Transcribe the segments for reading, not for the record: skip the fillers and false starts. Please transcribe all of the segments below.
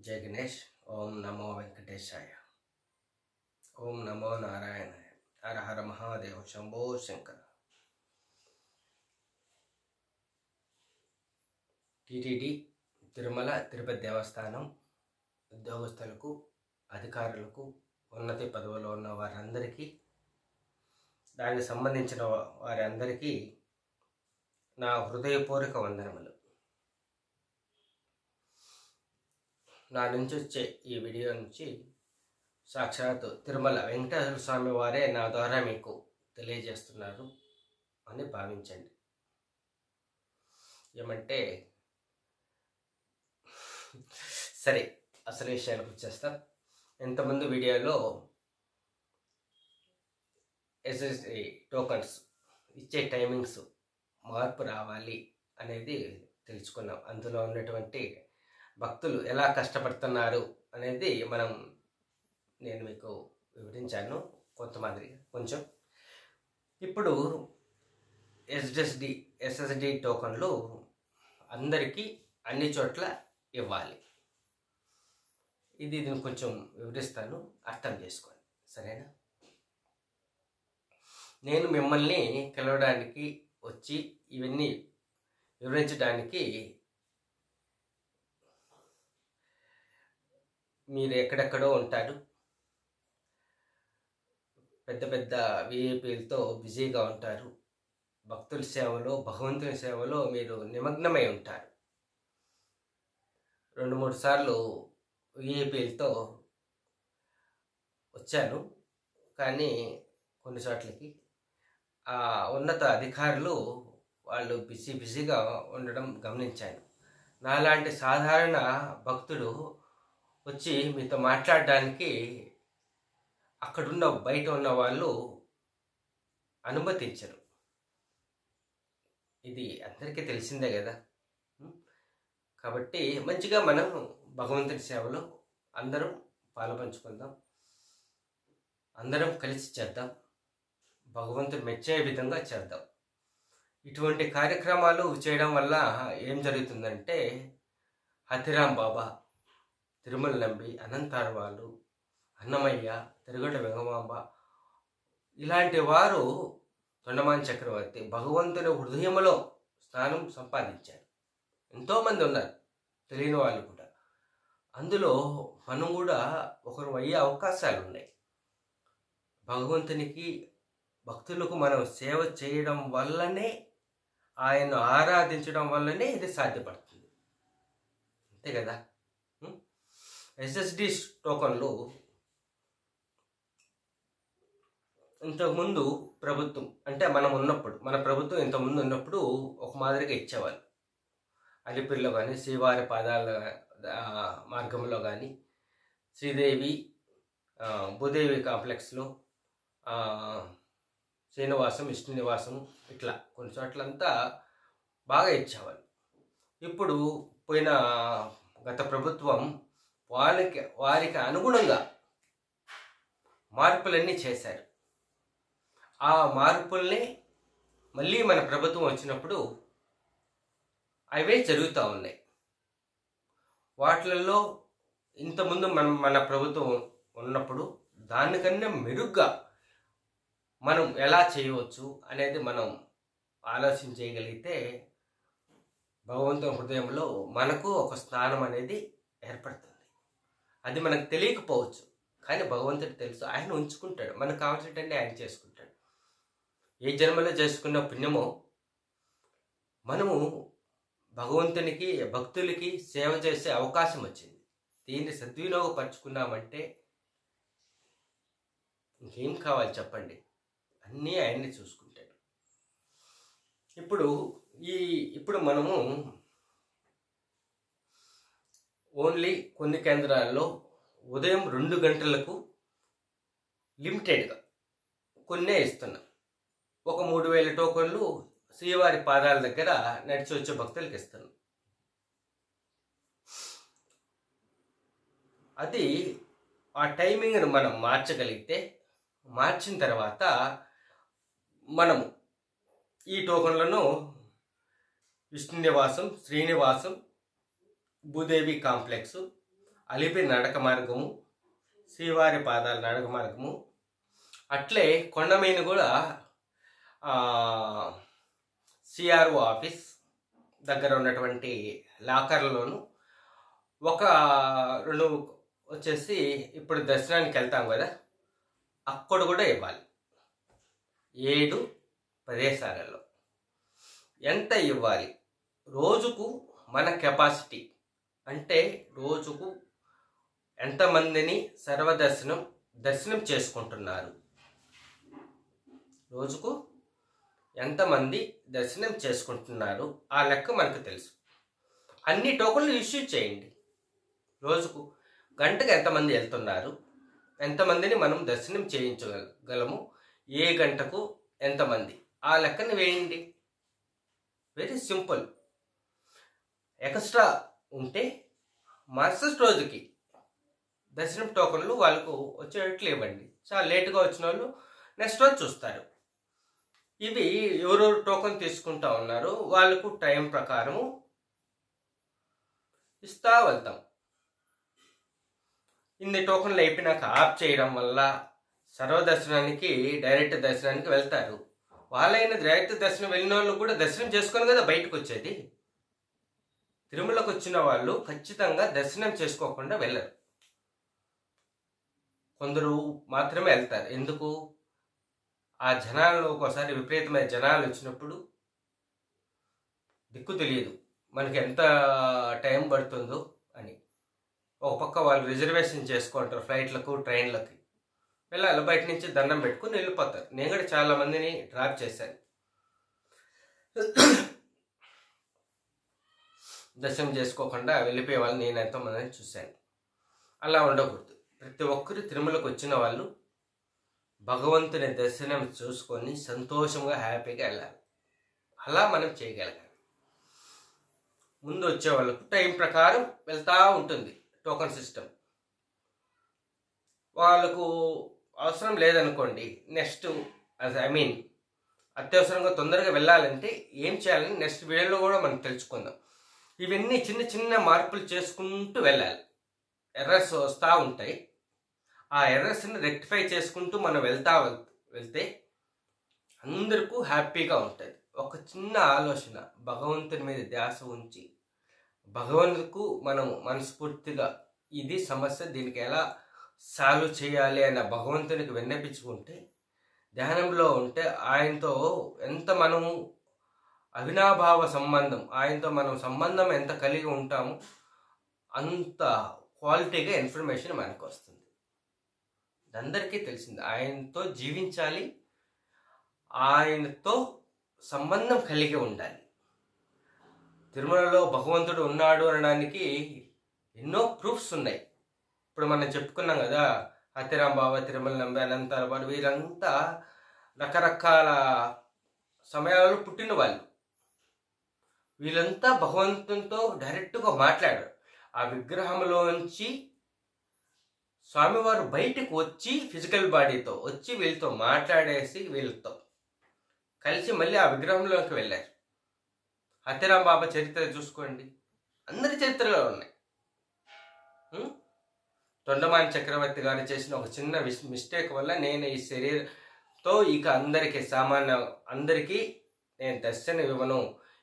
जय गणेश। ओम नमो वेंकटेशाय। ओम नमो नारायणाय। हर हर महादेव। शंभो शंकर। టీటీడీ తిరుమల తిరుపతి దేవస్థానం ఉద్యోగస్తులకు, అధికారులకు, ఉన్నత పదవుల్లో ఉన్న వారందరికీ, దానికి సంబంధించిన వారందరికీ నా హృదయపూర్వక వందనములు. నా నుంచి వచ్చే ఈ వీడియో నుంచి సాక్షాత్ తిరుమల వెంకటేశ్వర స్వామి వారే నా ద్వారా మీకు తెలియజేస్తున్నారు అని భావించండి. ఏమంటే సరే, అసలు విషయానికి వచ్చేస్తాం. ఇంతకుముందు వీడియోలో ఎస్ఎస్డి టోకన్స్ ఇచ్చే టైమింగ్స్ మార్పు రావాలి అనేది తెలుసుకున్నాం. అందులో ఉన్నటువంటి భక్తులు ఎలా కష్టపడుతున్నారు అనేది నేను మీకు వివరించాను కొంచెం. ఇప్పుడు ఎస్ఎస్డి టోకన్లు అందరికీ అన్ని చోట్ల ఇవ్వాలి. దీన్ని కొంచెం వివరిస్తాను, అర్థం చేసుకోండి, సరేనా? నేను మిమ్మల్ని కలవడానికి వచ్చి ఇవన్నీ వివరించడానికి మీరు ఎక్కడెక్కడో ఉంటారు. పెద్ద పెద్ద విఐపీలతో బిజీగా ఉంటారు. భక్తుల సేవలో, భగవంతుని సేవలో మీరు నిమగ్నమై ఉంటారు. 2-3 సార్లు విఐపీలతో వచ్చాను, కానీ కొన్ని చోట్లకి ఆ ఉన్నత అధికారులు వాళ్ళు బిజీగా ఉండడం గమనించాను. నాలాంటి సాధారణ భక్తుడు వచ్చి మీతో మాట్లాడడానికి అక్కడున్న బయట ఉన్న వాళ్ళు అనుమతించరు. ఇది అందరికీ తెలిసిందే కదా. కాబట్టి మంచిగా మనం భగవంతుని సేవలో అందరం పాలుపంచుకుందాం, అందరం కలిసి చేద్దాం, భగవంతుని మెచ్చే విధంగా చేద్దాం. ఇటువంటి కార్యక్రమాలు చేయడం వల్ల ఏం జరుగుతుందంటే, హతిరాం బాబా, తిరుమల నంబి, అనంతార్వాలు, అన్నమయ్య, తిరుగట వెంగమాంబ ఇలాంటి వారు, తొండమాన్ చక్రవర్తి భగవంతుని హృదయంలో స్థానం సంపాదించారు. ఎంతోమంది ఉన్నారు, తెలియని వాళ్ళు కూడా. అందులో మనం కూడా ఒకరు అయ్యే అవకాశాలు ఉన్నాయి. భగవంతునికి, భక్తులకు మనం సేవ చేయడం వల్లనే, ఆయన్ను ఆరాధించడం వల్లనే ఇది సాధ్యపడుతుంది. అంతే కదా. ఎస్ఎస్డి టోకన్లు ఇంతకుముందు ప్రభుత్వం, అంటే మన ప్రభుత్వం ఇంతకుముందు ఉన్నప్పుడు ఒక మాదిరిగా ఇచ్చేవాళ్ళు. అలిపిరిలో కానీ, శ్రీవారి పాదాల మార్గంలో కానీ, శ్రీదేవి భూదేవి కాంప్లెక్స్లో, శ్రీనివాసం, విష్ణు నివాసం, ఇట్లా కొన్ని చోట్లంతా బాగా ఇచ్చేవాళ్ళు. ఇప్పుడు పోయిన గత ప్రభుత్వం వారికి అనుగుణంగా మార్పులన్నీ చేశారు. ఆ మార్పుల్ని మళ్ళీ మన ప్రభుత్వం వచ్చినప్పుడు అవే జరుగుతూ ఉన్నాయి. వాటిల్లో ఇంతకుముందు మన ప్రభుత్వం ఉన్నప్పుడు దానికన్నా మెరుగ్గా మనం ఎలా చేయవచ్చు అనేది మనం ఆలోచించగలిగితే భగవంతుని హృదయంలో మనకు ఒక స్థానం అనేది ఏర్పడుతుంది. అది మనకు తెలియకపోవచ్చు, కానీ భగవంతుడు తెలుసు. ఆయన ఉంచుకుంటాడు, మనకు కావాల్సినట్టు ఆయన చేసుకుంటాడు. ఏ జన్మలో చేసుకున్న పుణ్యమో మనము భగవంతునికి, భక్తులకి సేవ చేసే అవకాశం వచ్చింది. దీన్ని సద్వినియోగపరుచుకున్నామంటే ఇంకేం కావాలి చెప్పండి, అన్నీ ఆయన్ని చూసుకుంటాడు. ఇప్పుడు మనము ఓన్లీ కొన్ని కేంద్రాల్లో ఉదయం 2 గంటలకు లిమిటెడ్గా కొన్నే ఇస్తున్నాం. ఒక 3000 టోకన్లు శ్రీవారి పాదాల దగ్గర నడిచి వచ్చే భక్తులకు ఇస్తున్నాం. అది ఆ టైమింగ్ను మనం మార్చగలిగితే, మార్చిన తర్వాత మనము ఈ టోకన్లను విష్ణు నివాసం, శ్రీనివాసం, భూదేవి కాంప్లెక్స్, అలిపి నడక మార్గము, శ్రీవారి పాదాల నడక మార్గము, అట్లే కొండ మీద కూడా సిఆర్ఓ ఆఫీస్ దగ్గర ఉన్నటువంటి లాకర్లోను ఒక 2 వచ్చేసి ఇప్పుడు దర్శనానికి వెళ్తాం కదా, అక్కడ కూడా ఇవ్వాలి. 7 ప్రదేశాలలో ఎంత ఇవ్వాలి? రోజుకు మన కెపాసిటీ అంటే రోజుకు ఎంతమందిని దర్శనం చేసుకుంటున్నారు, రోజుకు ఎంతమంది దర్శనం చేసుకుంటున్నారు ఆ లెక్క మనకు తెలుసు. అన్ని టోకన్లు ఇష్యూ చేయండి. రోజుకు గంటకు ఎంతమంది వెళ్తున్నారు, ఎంతమందిని మనం దర్శనం చేయించగలము, ఏ గంటకు ఎంతమంది, ఆ లెక్కను వేయండి. Very simple. ఎక్స్ట్రా ఉంటే మరుసటి రోజుకి దర్శనం టోకన్లు వాళ్ళకు వచ్చేటట్లు ఇవ్వండి. చాలా లేటుగా వచ్చిన వాళ్ళు నెక్స్ట్ రోజు చూస్తారు. ఇవి ఎవరెవరు టోకన్ తీసుకుంటా ఉన్నారు వాళ్ళకు టైం ప్రకారము ఇస్తా వెళ్తాం. ఇన్ని టోకన్లు అయిపోయినాక ఆఫ్ చేయడం వల్ల సర్వదర్శనానికి డైరెక్ట్ దర్శనానికి వెళ్తారు. వాళ్ళైన డైరెక్ట్ దర్శనం వెళ్ళిన వాళ్ళు కూడా దర్శనం చేసుకొని కదా బయటకు వచ్చేది. తిరుమలకు వచ్చిన వాళ్ళు ఖచ్చితంగా దర్శనం చేసుకోకుండా వెళ్ళరు. కొందరు మాత్రమే వెళ్తారు. ఎందుకు? ఆ జనాల్లో ఒకసారి విపరీతమైన జనాలు వచ్చినప్పుడు దిక్కు తెలియదు మనకి ఎంత టైం పడుతుందో అని. ఒక పక్క వాళ్ళు రిజర్వేషన్ చేసుకుంటారు ఫ్లైట్లకు, ట్రైన్లకి. వెళ్ళాలి, బయట నుంచి దండం పెట్టుకుని వెళ్ళిపోతారు. నేను కూడా చాలా మందిని డ్రాప్ చేశాను. దర్శనం చేసుకోకుండా వెళ్ళిపోయే వాళ్ళు నేను ఎంతోమందిని చూశాను. అలా ఉండకూడదు. ప్రతి ఒక్కరు తిరుమలకు వచ్చిన వాళ్ళు భగవంతుని దర్శనం చూసుకొని సంతోషంగా హ్యాపీగా వెళ్ళాలి. అలా మనం చేయగలగాలి. ముందు వచ్చే వాళ్ళకు టైం ప్రకారం వెళ్తూ ఉంటుంది టోకన్ సిస్టమ్. వాళ్ళకు అవసరం లేదనుకోండి, నెక్స్ట్ అత్యవసరంగా తొందరగా వెళ్ళాలంటే ఏం చేయాలని నెక్స్ట్ వీడియోలో కూడా మనం తెలుసుకుందాం. ఇవన్నీ చిన్న చిన్న మార్పులు చేసుకుంటూ వెళ్ళాలి. ఎర్రర్స్ వస్తూ ఉంటాయి. ఆ ఎర్రర్స్ని రెక్టిఫై చేసుకుంటూ మనం వెళ్తే అందరికీ హ్యాపీగా ఉంటుంది. ఒక చిన్న ఆలోచన, భగవంతుని మీద ధ్యాస ఉంచి భగవంతుకు మనం మనస్ఫూర్తిగా ఇది సమస్య, దీనికి ఎలా సాల్వ్ చేయాలి అన్న భగవంతునికి విన్నపించుకుంటే, ధ్యానంలో ఉంటే ఆయనతో ఎంత మనము అవినాభావ సంబంధం, ఆయనతో మనం సంబంధం ఎంత కలిగి ఉంటామో అంత క్వాలిటీగా ఇన్ఫర్మేషన్ మనకు వస్తుంది. అందరికీ తెలిసింది. ఆయనతో జీవించాలి, ఆయనతో సంబంధం కలిగి ఉండాలి. తిరుమలలో భగవంతుడు ఉన్నాడు అనడానికి ఎన్నో ప్రూఫ్స్ ఉన్నాయి. ఇప్పుడు మనం చెప్పుకున్నాం కదా, అతిరాం బాబా, తిరుమల నంబి, అనంతాల వారు, వీరంతా రకరకాల సమయాలలో పుట్టిన వాళ్ళు. వీళ్ళంతా భగవంతునితో డైరెక్ట్గా మాట్లాడారు. ఆ విగ్రహంలోంచి స్వామివారు బయటకు వచ్చి ఫిజికల్ బాడీతో వచ్చి వీళ్ళతో మాట్లాడేసి వీళ్ళతో కలిసి మళ్ళీ ఆ విగ్రహంలోకి వెళ్ళారు. అతిరాం బాబా చరిత్ర చూసుకోండి, అందరి చరిత్రలో ఉన్నాయి. తొండమాని చక్రవర్తి గారు చేసిన ఒక చిన్న మిస్టేక్ వల్ల నేను ఈ శరీరంతో ఇక అందరికీ నేను దర్శనం ఇవ్వను,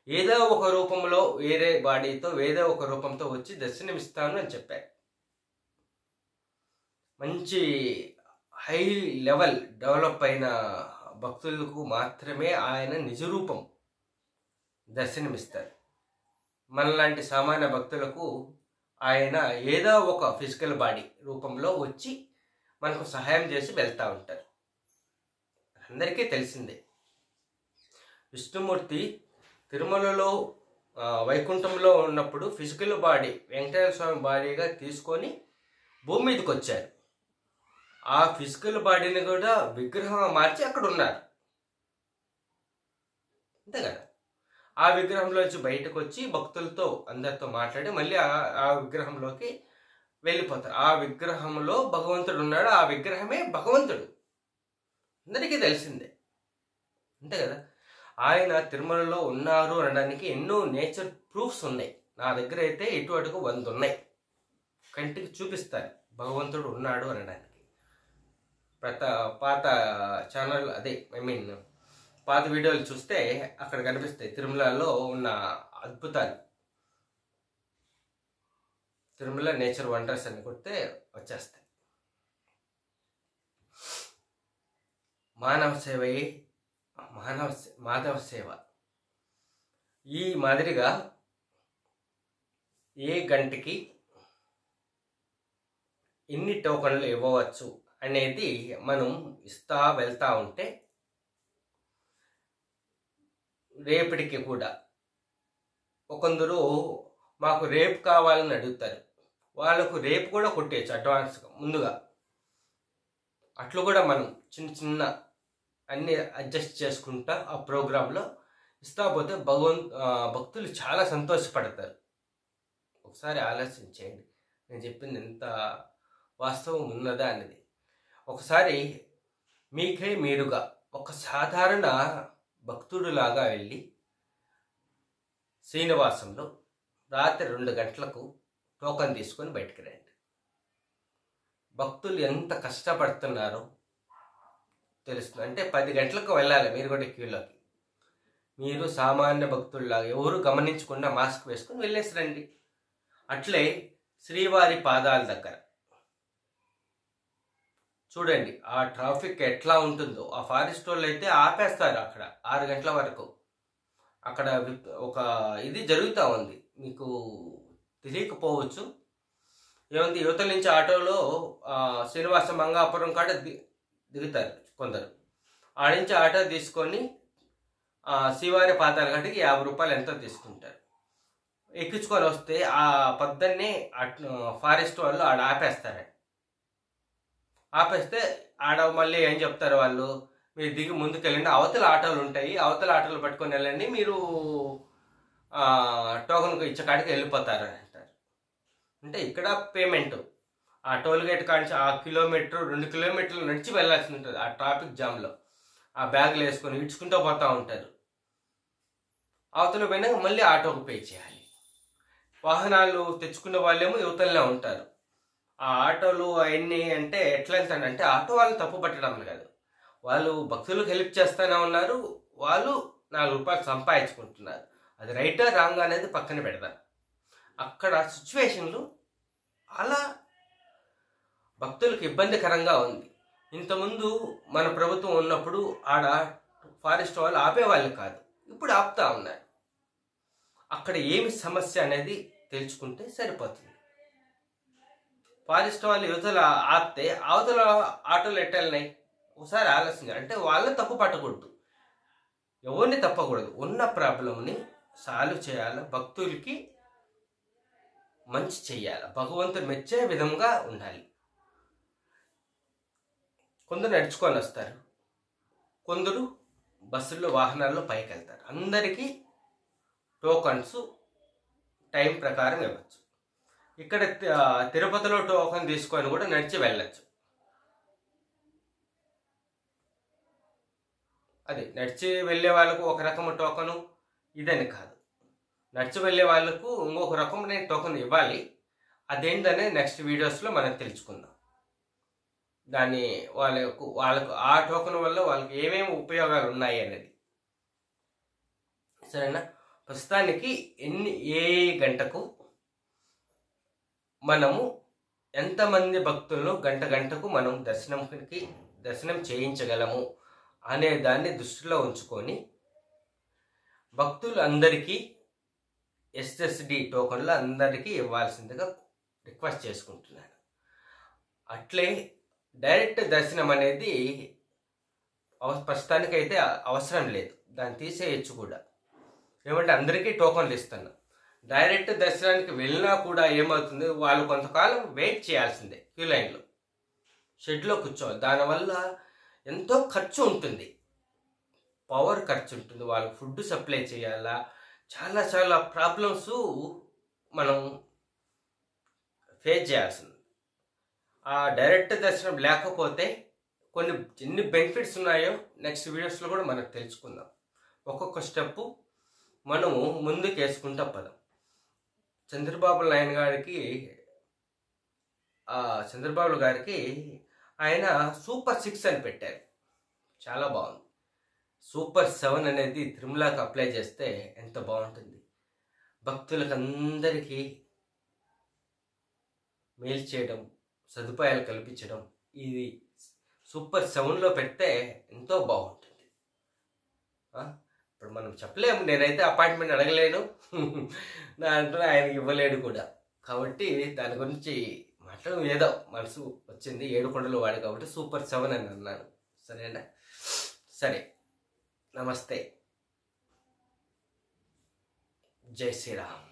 ఏదో ఒక రూపంలో వేరే బాడీతో ఏదో ఒక రూపంతో వచ్చి దర్శనం ఇస్తాను అని చెప్పారు. మంచి హై లెవెల్ డెవలప్ అయిన భక్తులకు మాత్రమే ఆయన నిజరూపం దర్శనమిస్తారు. మనలాంటి సామాన్య భక్తులకు ఆయన ఏదో ఒక ఫిజికల్ బాడీ రూపంలో వచ్చి మనకు సహాయం చేసి వెళ్తూ ఉంటారు. అందరికీ తెలిసిందే. విష్ణుమూర్తి తిరుమలలో వైకుంఠంలో ఉన్నప్పుడు ఫిజికల్ బాడీ వెంకటేశ్వర స్వామి బాడీగా తీసుకొని భూమి మీదకి వచ్చారు. ఆ ఫిజికల్ బాడీని కూడా విగ్రహంగా మార్చి అక్కడ ఉన్నారు, అంతే కదా. ఆ విగ్రహంలోంచి బయటకు వచ్చి భక్తులతో అందరితో మాట్లాడి మళ్ళీ ఆ విగ్రహంలోకి వెళ్ళిపోతారు. ఆ విగ్రహంలో భగవంతుడు ఉన్నాడు, ఆ విగ్రహమే భగవంతుడు, అందరికీ తెలిసిందే, అంతే కదా. ఆయన తిరుమలలో ఉన్నారు అనడానికి ఎన్నో నేచర్ ప్రూఫ్స్ ఉన్నాయి. నా దగ్గర అయితే ఇటు అటుకు 100 ఉన్నాయి. కంటికి చూపిస్తారు భగవంతుడు ఉన్నాడు అనడానికి. పాత ఛానల్ పాత వీడియోలు చూస్తే అక్కడ కనిపిస్తాయి తిరుమలలో ఉన్న అద్భుతాలు. తిరుమల నేచర్ వండర్స్ అని కొడితే వచ్చేస్తాయి. మాధవ సేవ ఈ మాదిరిగా ఏ గంటకి ఎన్ని టోకన్లు ఇవ్వవచ్చు అనేది మనం ఇస్తా వెళ్తా ఉంటే రేపటికి కూడా కొందరు మాకు రేపు కావాలని అడుగుతారు. వాళ్ళకు రేపు కూడా కొట్టేయచ్చు అడ్వాన్స్గా ముందుగా. అట్లు కూడా మనం చిన్న చిన్న అన్నీ అడ్జస్ట్ చేసుకుంటా ఆ ప్రోగ్రాంలో ఇస్తా పోతే భక్తులు చాలా సంతోషపడతారు. ఒకసారి ఆలోచించేయండి నేను చెప్పింది ఎంత వాస్తవం ఉన్నదా అనేది. ఒకసారి మీకే మీరుగా ఒక సాధారణ భక్తుడులాగా వెళ్ళి శ్రీనివాసంలో రాత్రి 2 గంటలకు టోకన్ తీసుకొని బయటికి రండి. భక్తులు ఎంత కష్టపడుతున్నారో తెలుస్తుంది. అంటే 10 గంటలకు వెళ్ళాలి మీరు కూడా క్యూలోకి. మీరు సామాన్య భక్తుల్లాగా ఎవరు గమనించకుండా మాస్క్ వేసుకొని వెళ్ళేసి రండి. అట్లే శ్రీవారి పాదాల దగ్గర చూడండి ఆ ట్రాఫిక్ ఎట్లా ఉంటుందో. ఆ ఫారెస్ట్ వాళ్ళు అయితే ఆపేస్తారు అక్కడ 6 గంటల వరకు. అక్కడ ఒక ఇది జరుగుతూ ఉంది, మీకు తెలియకపోవచ్చు. ఏముంది, యువతల నుంచి ఆటోలో శ్రీనివాస మంగాపురం కాడ దిగుతారు కొందరు. ఆడ నుంచి ఆటో తీసుకొని శ్రీవారి పాదాల కాడికి 50 రూపాయలు ఎంతో తీసుకుంటారు. ఎక్కించుకొని వస్తే ఆ పొద్దున్నే ఫారెస్ట్ వాళ్ళు ఆడ ఆపేస్తే ఆడ మళ్ళీ ఏం చెప్తారు వాళ్ళు, మీరు దిగి ముందుకెళ్ళండి, అవతల ఆటోలు ఉంటాయి, అవతల ఆటోలు పట్టుకొని వెళ్ళండి, మీరు టోకన్కు ఇచ్చే కాడికి వెళ్ళిపోతారు అని అంటారు. అంటే ఇక్కడ పేమెంట్ ఆ టోల్ గేట్ కాడి ఆ 2 కిలోమీటర్లు నడిచి వెళ్ళాల్సి ఉంటుంది. ఆ ట్రాఫిక్ జామ్లో ఆ బ్యాగులు వేసుకొని ఇడ్చుకుంటూ పోతూ ఉంటారు. అవతల పోయినా మళ్ళీ ఆటోకు పే చేయాలి. వాహనాలు తెచ్చుకునే వాళ్ళేమో యువతలనే ఉంటారు. ఆ ఆటోలు అవన్నీ అంటే ఎట్లా వెళ్తాడంటే ఆటో వాళ్ళు తప్పు పట్టడం కాదు, వాళ్ళు భక్తులకు హెల్ప్ చేస్తూనే ఉన్నారు, వాళ్ళు 4 రూపాయలు సంపాదించుకుంటున్నారు. అది రైటా రాంగ్ అనేది పక్కన పెడతారు. అక్కడ సిచ్యువేషన్లు అలా భక్తులకు ఇబ్బందికరంగా ఉంది. ఇంతకుముందు మన ప్రభుత్వం ఉన్నప్పుడు ఆడ ఫారెస్ట్ వాళ్ళు ఆపేవాళ్ళు కాదు, ఇప్పుడు ఆపుతా ఉన్నారు. అక్కడ ఏమి సమస్య అనేది తెలుసుకుంటే సరిపోతుంది. ఫారెస్ట్ వాళ్ళు యువతల ఆపితే అవతల ఆటోలు ఎట్టెళ్ళినాయి ఒకసారి ఆలోచించాలి. అంటే వాళ్ళని తప్పు పట్టకూడదు, ఎవరిని తప్పకూడదు, ఉన్న ప్రాబ్లంని సాల్వ్ చేయాలి, భక్తులకి మంచి చెయ్యాలి, భగవంతుడు మెచ్చే విధంగా ఉండాలి. కొందరు నడుచుకొని వస్తారు, కొందరు బస్సుల్లో వాహనాల్లో పైకి వెళ్తారు. అందరికీ టోకన్స్ టైం ప్రకారం ఇవ్వచ్చు. ఇక్కడ తిరుపతిలో టోకన్ తీసుకొని కూడా నడిచి వెళ్ళచ్చు. అది నడిచి వెళ్ళే వాళ్ళకు ఒక రకము టోకను ఇదని కాదు, నడిచి వెళ్ళే వాళ్ళకు ఇంకొక రకం నేను టోకన్ ఇవ్వాలి. అదేంటనే నెక్స్ట్ వీడియోస్లో మనం తెలుసుకుందాం. దాన్ని వాళ్ళకు ఆ టోకన్ వల్ల వాళ్ళకి ఏమేమి ఉపయోగాలు ఉన్నాయి అనేది. సరేనా? ప్రస్తుతానికి ఏ గంటకు మనము ఎంతమంది భక్తులను గంటకు మనం దర్శనం చేయించగలము అనే దాన్ని దృష్టిలో ఉంచుకొని భక్తులు అందరికీ ఎస్ఎస్డి టోకన్లు అందరికీ ఇవ్వాల్సిందిగా రిక్వెస్ట్ చేసుకుంటున్నాను. అట్లే డైరెక్ట్ దర్శనం అనేది ప్రస్తుతానికైతే అవసరం లేదు, దాన్ని తీసేయచ్చు కూడా. ఏమంటే అందరికీ టోకన్లు ఇస్తున్నాం. డైరెక్ట్ దర్శనానికి వెళ్ళినా కూడా ఏమవుతుంది, వాళ్ళు కొంతకాలం వెయిట్ చేయాల్సిందే క్యూ లైన్లో, షెడ్లో కూర్చోవాలి. దానివల్ల ఎంతో ఖర్చు ఉంటుంది, పవర్ ఖర్చు ఉంటుంది, వాళ్ళకి ఫుడ్ సప్లై చేయాలా, చాలా ప్రాబ్లమ్స్ మనం ఫేస్ చేయాల్సింది. ఆ డైరెక్ట్ దర్శనం లేకపోతే ఎన్ని బెనిఫిట్స్ ఉన్నాయో నెక్స్ట్ వీడియోస్లో కూడా మనం తెలుసుకుందాం. ఒక్కొక్క స్టెప్పు మనము ముందుకు వేసుకుంటా పదం. చంద్రబాబు నాయుడు గారికి చంద్రబాబు గారికి ఆయన సూపర్ 6 అని పెట్టారు. చాలా బాగుంది. సూపర్ 7 అనేది తిరుమలకి అప్లై చేస్తే ఎంత బాగుంటుంది. భక్తులకు అందరికీ మేలు చేయడం, సదుపాయాలు కల్పించడం, ఇది సూపర్ 7లో పెడితే ఎంతో బాగుంటుంది. ఇప్పుడు మనం చెప్పలేము, నేనైతే అపాయింట్మెంట్ అడగలేను, దాంట్లో ఆయన ఇవ్వలేడు కూడా. కాబట్టి దాని గురించి మాట్లాడడం ఏదో మనసు వచ్చింది, 7 కొండలు వాడు కాబట్టి సూపర్ 7 అని అన్నాను. సరేనా? సరే, నమస్తే, జై శ్రీరామ్.